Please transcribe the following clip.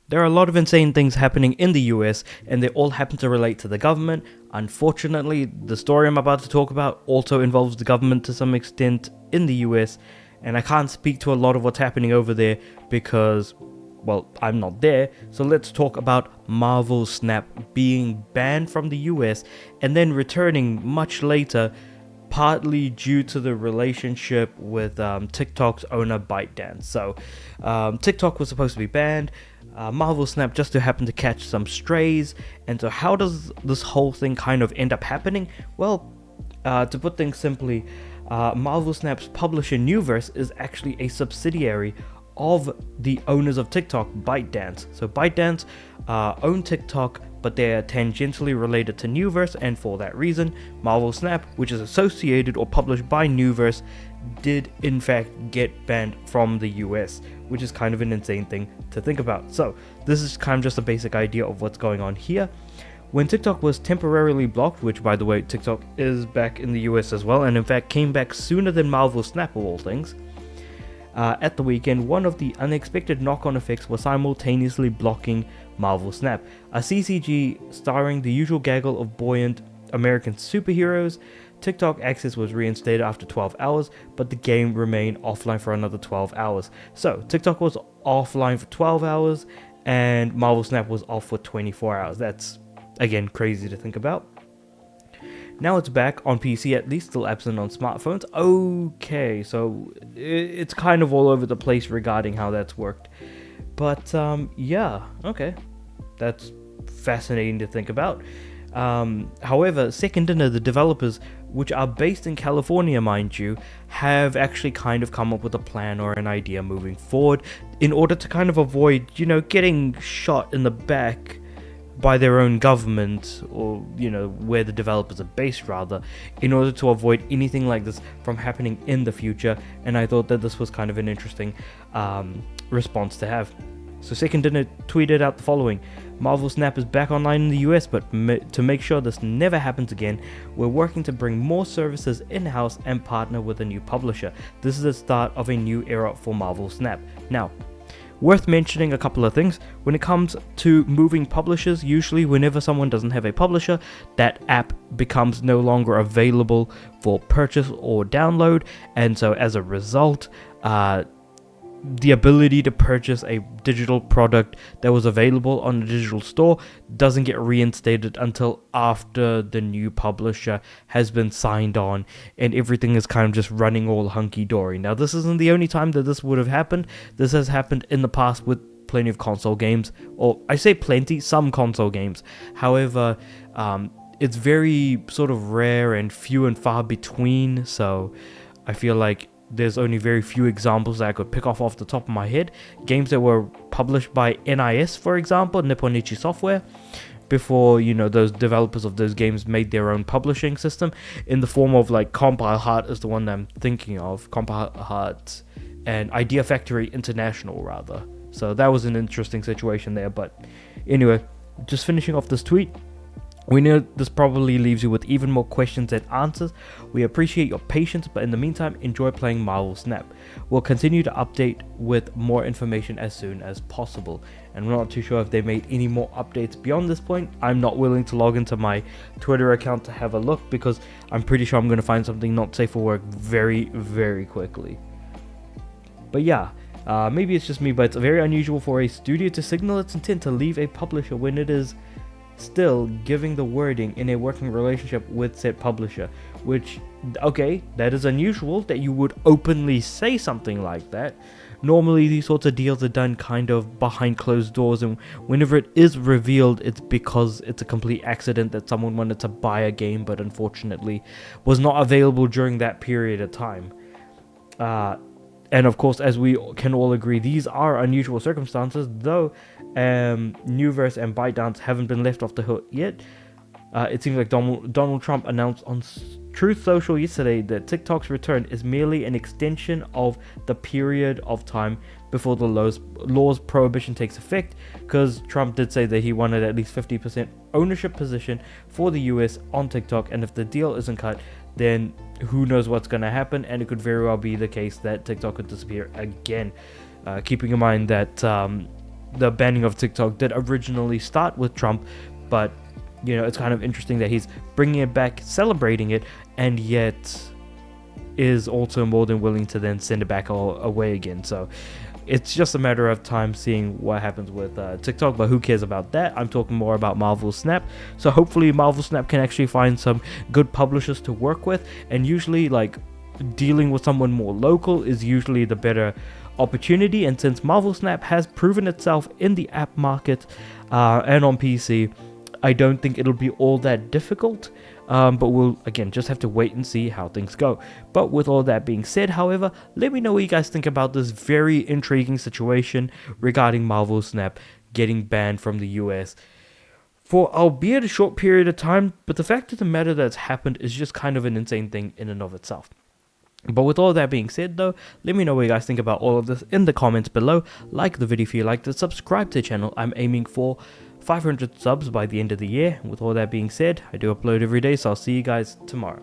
There are a lot of insane things happening in the US, and they all happen to relate to the government. Unfortunately, the story I'm about to talk about also involves the government to some extent in the US, and I can't speak to a lot of what's happening over there because, well, I'm not there. So let's talk about Marvel Snap being banned from the US and then returning much later, partly due to the relationship with TikTok's owner ByteDance. So TikTok was supposed to be banned. Marvel Snap just to happen to catch some strays. And so how does this whole thing kind of end up happening? Well, to put things simply, Marvel Snap's publisher Newverse is actually a subsidiary of the owners of TikTok, ByteDance. So ByteDance own TikTok, but they are tangentially related to Newverse, and for that reason, Marvel Snap, which is associated or published by Newverse, did in fact get banned from the US, which is kind of an insane thing to think about. So this is kind of just a basic idea of what's going on here. When TikTok was temporarily blocked, which by the way, TikTok is back in the US as well, and in fact came back sooner than Marvel Snap of all things, at the weekend, one of the unexpected knock-on effects was simultaneously blocking Marvel Snap, a CCG starring the usual gaggle of buoyant American superheroes. TikTok access was reinstated after 12 hours, but the game remained offline for another 12 hours. So TikTok was offline for 12 hours, and Marvel Snap was off for 24 hours. That's, again, crazy to think about. Now it's back on PC, at least, still absent on smartphones. Okay, so it's kind of all over the place regarding how that's worked. But yeah, okay. That's fascinating to think about. However, Second Dinner, the developers, which are based in California, mind you, have actually kind of come up with a plan or an idea moving forward in order to kind of avoid, getting shot in the back by their own government, or where the developers are based rather, in order to avoid anything like this from happening in the future. And I thought that this was kind of an interesting response to have. So Second Dinner tweeted out the following: Marvel Snap is back online in the US, but to make sure this never happens again, we're working to bring more services in-house and partner with a new publisher. This is the start of a new era for Marvel Snap. Now, worth mentioning a couple of things. When it comes to moving publishers, usually whenever someone doesn't have a publisher, that app becomes no longer available for purchase or download, and so as a result, the ability to purchase a digital product that was available on the digital store doesn't get reinstated until after the new publisher has been signed on and everything is kind of just running all hunky-dory. Now, this isn't the only time that this would have happened. This has happened in the past with plenty of console games, or I say plenty, some console games. However, it's very sort of rare and few and far between, so I feel like there's only very few examples that I could pick off the top of my head. Games that were published by NIS, for example, Nipponichi Software, before, those developers of those games made their own publishing system, in the form of like Compile Heart is the one that I'm thinking of, Compile Heart, and Idea Factory International rather. So that was an interesting situation there. But anyway, just finishing off this tweet. We know this probably leaves you with even more questions than answers. We appreciate your patience, but in the meantime, enjoy playing Marvel Snap. We'll continue to update with more information as soon as possible. And we're not too sure if they made any more updates beyond this point. I'm not willing to log into my Twitter account to have a look, because I'm pretty sure I'm going to find something not safe for work very, very quickly. But yeah, maybe it's just me, but it's very unusual for a studio to signal its intent to leave a publisher when it is still giving the wording in a working relationship with said publisher, which, okay, that is unusual that you would openly say something like that. Normally these sorts of deals are done kind of behind closed doors, and whenever it is revealed, it's because it's a complete accident that someone wanted to buy a game but unfortunately was not available during that period of time. And of course, as we can all agree, these are unusual circumstances, though Newverse and ByteDance haven't been left off the hook yet. It seems like Donald Trump announced on Truth Social yesterday that TikTok's return is merely an extension of the period of time before the law's prohibition takes effect, because Trump did say that he wanted at least 50% ownership position for the US on TikTok, and if the deal isn't cut, then who knows what's going to happen, and it could very well be the case that TikTok could disappear again. Keeping in mind that the banning of TikTok did originally start with Trump, but it's kind of interesting that he's bringing it back, celebrating it, and yet is also more than willing to then send it back all away again. So it's just a matter of time seeing what happens with TikTok, but who cares about that? I'm talking more about Marvel Snap. So hopefully Marvel Snap can actually find some good publishers to work with, and usually like dealing with someone more local is usually the better opportunity. And since Marvel Snap has proven itself in the app market and on PC, I don't think it'll be all that difficult, but we'll again just have to wait and see how things go. But with all that being said, however, let me know what you guys think about this very intriguing situation regarding Marvel Snap getting banned from the US for albeit a short period of time, but the fact of the matter that's happened is just kind of an insane thing in and of itself. But with all that being said though, let me know what you guys think about all of this in the comments below. Like the video if you liked it, subscribe to the channel. I'm aiming for 500 subs by the end of the year. With all that being said, I do upload every day, so I'll see you guys tomorrow.